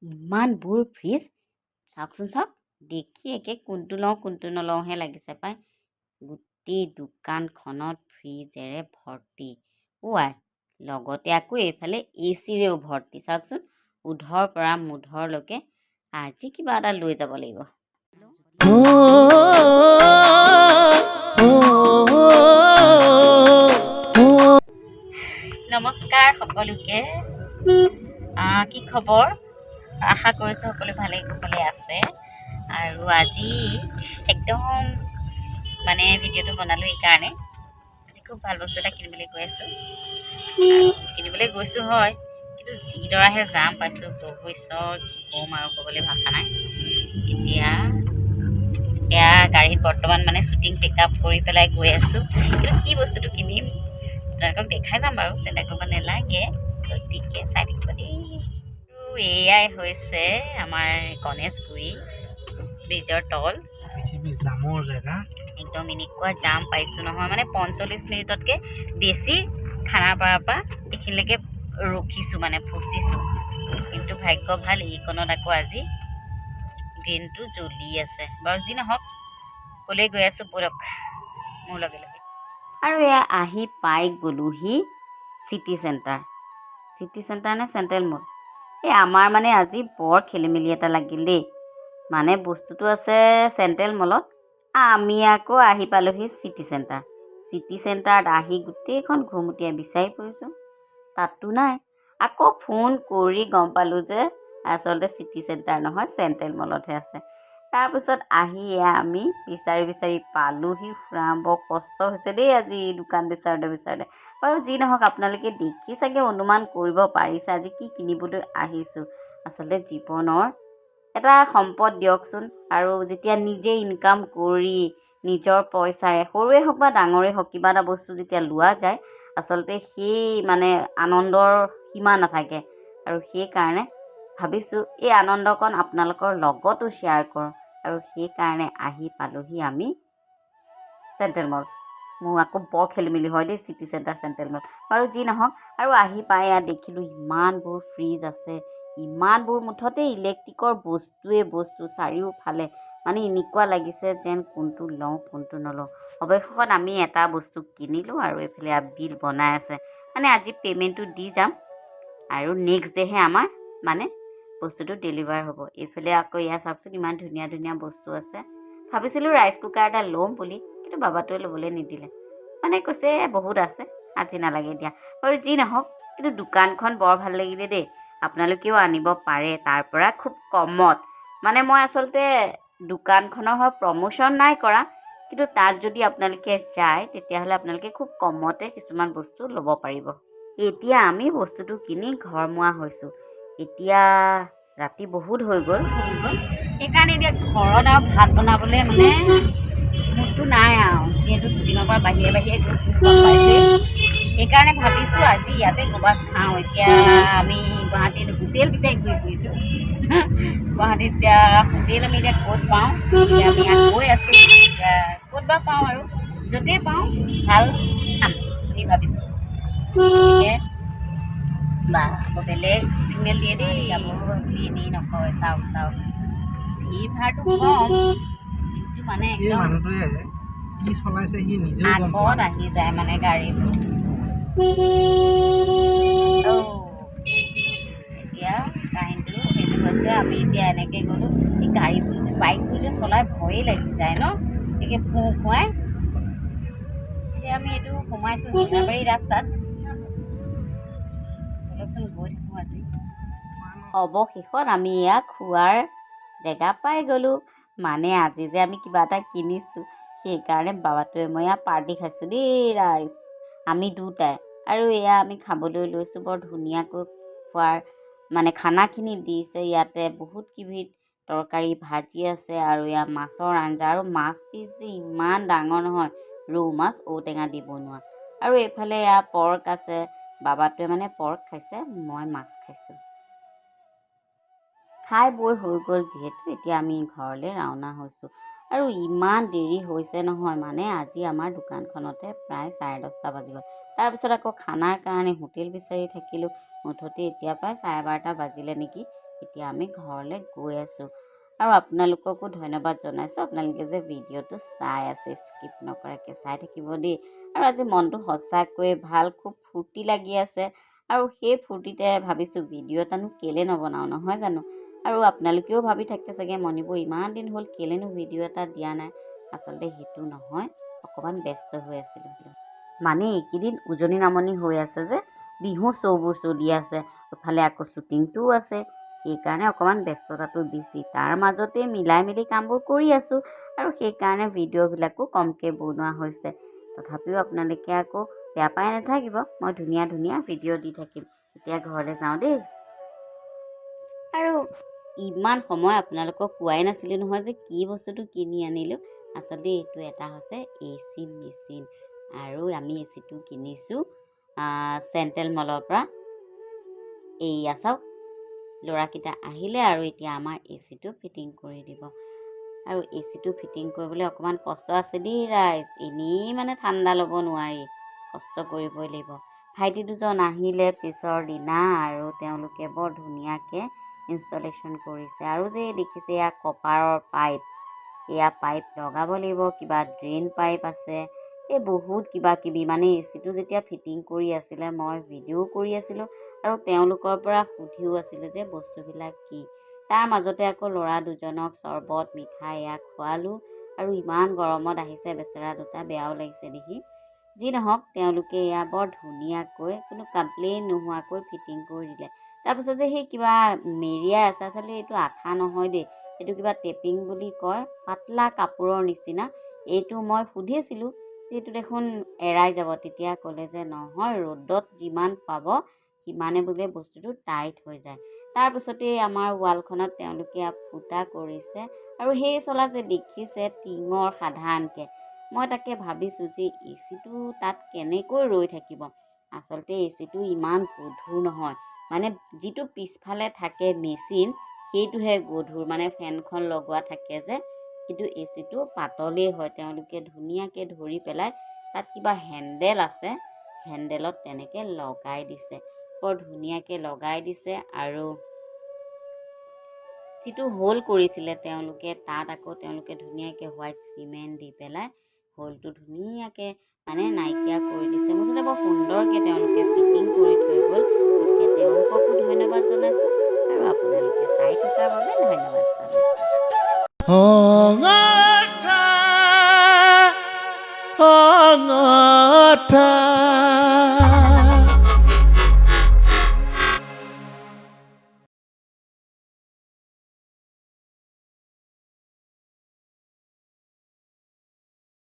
ইমানবোৰ ফ্ৰিজ চাওকচোন চাওক, দেখি একে কোনটো নলওঁহে লাগিছে পাই। গোটেই দোকানখনত ফ্ৰিজেৰে ভৰ্তি। আই লগতে আকৌ এইফালে এচিৰেও ভৰ্তি। চাওকচোন উধৰ পৰা মুধৰলৈকে। আজি কিবা এটা লৈ যাব লাগিব। নমস্কাৰ সকলোকে। কি খবৰ? আশা কৰিছোঁ সকলো ভালে কুশলে আছে। আৰু আজি একদম মানে ভিডিঅ'টো বনালোঁ এইকাৰণে, আজি খুব ভাল বস্তু এটা কিনিবলৈ গৈ আছোঁ। কিনিবলৈ গৈছোঁ হয়, কিন্তু যিদৰাহে জাম পাইছোঁ প্ৰভু ঈশ্বৰ, ক'ম আৰু ক'বলৈ ভাষা নাই। এতিয়া এয়া গাড়ীত বৰ্তমান মানে শ্বুটিং পিকআপ কৰি পেলাই গৈ আছোঁ। কিন্তু কি বস্তুটো কিনিম আপোনালোকক দেখাই যাম বাৰু, চিন্তা কৰিব নালাগে। গতিকে চাই থাকিব দেই। আৰু এয়াই হৈছে আমাৰ গণেশগুৰি ব্ৰিজৰ তল। পৃথিৱীৰ জামৰ জেগা। একদম এনেকুৱা জাম পাইছোঁ নহয়, মানে 45 মিনিটতকৈ বেছি খানাপাৰাৰ পৰা এইখিনিলৈকে ৰখিছোঁ, মানে ফচিছোঁ। কিন্তু ভাগ্য ভাল, এইকণত আকৌ আজি গ্ৰীণটো জ্বলি আছে। বাৰু যি নহওক, ক'লৈ গৈ আছোঁ ব'লক মোৰ লগে লগে। আৰু এয়া আহি পাই গ'লোহি চিটি চেণ্টাৰ নে চেণ্ট্ৰেল মল। এই আমাৰ মানে আজি বৰ খেলি মেলি এটা লাগিল দেই। মানে বস্তুটো আছে চেণ্ট্ৰেল মলত, আমি আকৌ আহি পালোহি চিটি চেণ্টাৰত আহি গোটেইখন ঘুমটিয়াই বিচাৰি ফুৰিছোঁ, তাতো নাই। আকৌ ফোন কৰি গম পালোঁ যে আচলতে চিটি চেণ্টাৰ নহয়, চেণ্ট্ৰেল মলতহে আছে। তাৰপিছত আহি এয়া আমি বিচাৰি পালোহি। বৰ কষ্ট হৈছে দেই আজি দোকান বিচাৰোঁতে। বাৰু যি নহওক, আপোনালোকে দেখি চাগে অনুমান কৰিব পাৰিছে আজি কি কিনিবলৈ আহিছোঁ। আচলতে জীৱনৰ এটা সম্পদ দিয়কচোন। আৰু যেতিয়া নিজে ইনকাম কৰি নিজৰ পইচাৰে, সৰুৱে হওক বা ডাঙৰেই হওক, কিবা এটা বস্তু যেতিয়া লোৱা যায়, আচলতে সেই মানে আনন্দৰ সীমা নাথাকে। আৰু সেইকাৰণে ভাবিছোঁ এই আনন্দকণ আপোনালোকৰ লগতো শ্বেয়াৰ কৰোঁ। আৰু সেইকাৰণে আহি পালোহি আমি চেণ্ট্ৰেল মল। মোৰ আকৌ বৰ খেলি মেলি হয় দেই, চিটি চেণ্টাৰ চেণ্ট্ৰেল মল। বাৰু যি নহওক, আৰু আহি পাই ইয়াত দেখিলোঁ ইমানবোৰ ফ্ৰিজ আছে, ইমানবোৰ মুঠতে ইলেক্ট্ৰিকৰ বস্তু চাৰিওফালে। মানে এনেকুৱা লাগিছে যেন কোনটো লওঁ কোনটো নলওঁ। অৱশেষত আমি এটা বস্তু কিনিলোঁ আৰু এইফালে বিল বনাই আছে। মানে আজি পে'মেণ্টটো দি যাম আৰু নেক্সট ডেহে আমাৰ মানে বস্তুটো ডেলিভাৰ হ'ব। এইফালে আকৌ এয়া চাওকচোন, ইমান ধুনীয়া বস্তু আছে। ভাবিছিলোঁ ৰাইচ কুকাৰ এটা ল'ম বুলি, কিন্তু বাবাটোৱে ল'বলৈ নিদিলে। মানে কৈছে বহুত আছে, আজি নালাগে দিয়া। বাৰু যি নহওক, কিন্তু দোকানখন বৰ ভাল লাগিলে দেই। আপোনালোকেও আনিব পাৰে তাৰ পৰা খুব কমত। মানে মই আচলতে দোকানখনৰ হয় প্ৰমোশ্যন নাই কৰা, কিন্তু তাত যদি আপোনালোকে যায় তেতিয়াহ'লে আপোনালোকে খুব কমতে কিছুমান বস্তু ল'ব পাৰিব। এতিয়া আমি বস্তুটো কিনি ঘৰমুৱা হৈছোঁ। এতিয়া ৰাতি বহুত হৈ গ'ল। সেইকাৰণে এতিয়া ঘৰত আৰু ভাত বনাবলৈ মানে মোৰতো নাই আৰু, যিহেতু শ্বুটিঙৰ পৰা বাহিৰে গৈছোঁ গম পাইছে। সেইকাৰণে ভাবিছোঁ আজি ইয়াতে ক'ৰবাত খাওঁ। এতিয়া আমি গুৱাহাটীত হোটেল বিচাৰি ঘূৰি ফুৰিছোঁ। গুৱাহাটীত এতিয়া হোটেল আমি এতিয়া ক'ত পাওঁ, এতিয়া আমি গৈ আছোঁ। এতিয়া ক'ত বা পাওঁ, আৰু য'তেই পাওঁ ভাল খাম বুলি ভাবিছোঁ। গতিকে বা আকৌ বেলেগ চিগনেল দিয়ে দেই, যাব বুলি এনেই নকয়। চাওক ভিৰ ভাৰটো কম, কিন্তু মানে একদম আগত আহি যায় মানে গাড়ীবোৰ। এতিয়া কাহিনীটো সেইটো হৈছে, আমি এতিয়া এনেকৈ গ'লোঁ। এই গাড়ীবোৰ যে বাইকবোৰ যে চলাই ভয়েই লাগি যায় ন, এনেকৈ খুৱাই। এতিয়া আমি এইটো সোমাইছোঁ মিনাবাৰী ৰাস্তাত। অলপচোন গৈ থাকোঁ আজি। অৱশেষত আমি ইয়াক খোৱাৰ জেগা পাই গ'লোঁ। মানে আজি যে আমি কিবা এটা কিনিছোঁ, সেইকাৰণে বাবাটোৱে মই ইয়াত পাৰ্টি খাইছোঁ দেই ৰাইজ, আমি দুটাই। আৰু এয়া আমি খাবলৈ লৈছোঁ। বৰ ধুনীয়াকৈ খোৱাৰ মানে খানাখিনি দিছে। ইয়াতে বহুত কেইবিধ তৰকাৰী ভাজি আছে, আৰু এয়া মাছৰ আঞ্জা। আৰু মাছ পিচ যে ইমান ডাঙৰ নহয়, ৰৌ মাছ ঔটেঙা দি বনোৱা। আৰু এইফালে এয়া পৰ্ক আছে। বাবাটোৱে মানে পৰ্ক খাইছে, মই মাছ খাইছোঁ। খাই বৈ হৈ গ'ল যিহেতু, এতিয়া আমি ঘৰলৈ ৰাওনা হৈছোঁ। আৰু ইমান দেৰি হৈছে নহয়, মানে আজি আমাৰ দোকানখনতে প্ৰায় 10:30 বাজি গ'ল। তাৰপিছত আকৌ খানাৰ কাৰণে হোটেল বিচাৰি থাকিলোঁ। মুঠতে এতিয়া প্ৰায় 12:30 বাজিলে নেকি। এতিয়া আমি ঘৰলৈ গৈ আছোঁ আৰু আপোনালোককো ধন্যবাদ জনাইছোঁ আপোনালোকে যে ভিডিঅ'টো চাই আছে স্কিপ নকৰাকৈ চাই থাকিব দেই আৰু আজি মনটো সঁচাকৈয়ে ভাল খুব ফূৰ্তি লাগি আছে আৰু সেই ফূৰ্তিতে ভাবিছোঁ ভিডিঅ' এটানো কেলৈ নবনাওঁ নহয় জানো আৰু আপোনালোকেও ভাবি থাকে চাগে মণিবৌ ইমান দিন হ'ল কেলেনো ভিডিঅ' এটা দিয়া নাই আচলতে সেইটো নহয় অকণমান ব্যস্ত হৈ আছিলোঁ মানে এইকেইদিন উজনি নামনি হৈ আছে যে বিহু শ্ব'বোৰ চলি আছে ইফালে আকৌ শ্বুটিংটোও আছে সেইকাৰণে অকণমান ব্যস্ততাটো বেছি তাৰ মাজতে মিলাই মিলি কামবোৰ কৰি আছোঁ আৰু সেইকাৰণে ভিডিঅ'বিলাকো কমকৈ বনোৱা হৈছে তথাপিও আপোনালোকে আকৌ বেয়া পাই নাথাকিব মই ধুনীয়া ধুনীয়া ভিডিঅ' দি থাকিম এতিয়া ঘৰলৈ যাওঁ দেই আৰু ইমান সময় আপোনালোকক কোৱাই নাছিলোঁ নহয় যে কি বস্তুটো কিনি আনিলোঁ আচলতে এইটো এটা হৈছে AC মেচিন আৰু আমি এচিটো কিনিছোঁ চেণ্ট্ৰেল মলৰ পৰা এইয়া চাওক ল'ৰাকেইটা আহিলে আৰু এতিয়া আমাৰ এচিটো ফিটিং কৰি দিব আৰু এচিটো ফিটিং কৰিবলৈ অকণমান কষ্ট আছে দেই ৰাইজ এনেই মানে ঠাণ্ডা ল'ব নোৱাৰি কষ্ট কৰিবই লাগিব ভাইটি দুজন আহিলে পিছৰ দিনা আৰু তেওঁলোকে বৰ ধুনীয়াকৈ ইনষ্টলেশ্যন কৰিছে আৰু যে দেখিছে এয়া কপাৰৰ পাইপ এয়া পাইপ লগাব লাগিব কিবা ড্ৰেইন পাইপ আছে এই বহুত কিবা কিবি মানে এচিটো যেতিয়া ফিটিং কৰি আছিলে মই ভিডিঅ' কৰি আছিলোঁ আৰু তেওঁলোকৰ পৰা সুধিও আছিলোঁ যে বস্তুবিলাক কি তাৰ মাজতে আকৌ ল'ৰা দুজনক চৰ্বত মিঠাই এয়া খোৱালোঁ আৰু ইমান গৰমত আহিছে বেচেৰা দুটা বেয়াও লাগিছে দেখি যি নহওক তেওঁলোকে এয়া বৰ ধুনীয়াকৈ কোনো কমপ্লেইন নোহোৱাকৈ ফিটিং কৰি দিলে তাৰপিছত যে সেই কিবা মেৰিয়াই আছে আচলতে এইটো আঠা নহয় দেই এইটো কিবা টেপিং বুলি কয় পাতলা কাপোৰৰ নিচিনা এইটো মই সুধিছিলোঁ যিটো দেখোন এৰাই যাব তেতিয়া ক'লে যে নহয় ৰ'দত যিমান পাব সিমানে বোলে বস্তুটো টাইট হৈ যায় তাৰপিছতেই আমাৰ ৱালখনত তেওঁলোকে ফুটা কৰিছে আৰু সেই চলা যে দেখিছে টিঙৰ সাধাৰণকৈ মই তাকে ভাবিছোঁ যে এচিটো তাত কেনেকৈ ৰৈ থাকিব আচলতে এচিটো ইমান গধুৰ নহয় মানে যিটো পিছফালে থাকে মেচিন সেইটোহে গধুৰ মানে ফেনখন লগোৱা থাকে যে কিন্তু এচিটো পাতলেই হয় তেওঁলোকে ধুনীয়াকৈ ধৰি পেলাই তাত কিবা হেণ্ডেল আছে হেণ্ডেলত তেনেকৈ লগাই দিছে বৰ ধুনীয়াকৈ লগাই দিছে আৰু যিটো হোল কৰিছিলে তেওঁলোকে তাত আকৌ তেওঁলোকে ধুনীয়াকৈ হোৱাইট চিমেণ্ট দি পেলাই হোলটো ধুনীয়াকৈ মানে নাইকিয়া কৰি দিছে মুঠতে বৰ সুন্দৰকৈ তেওঁলোকে ফিটিং কৰি থৈ গ'ল গতিকে তেওঁলোককো ধন্যবাদ জনাইছোঁ আৰু আপোনালোকে চাই থকাৰ বাবে ধন্যবাদ জনাইছোঁ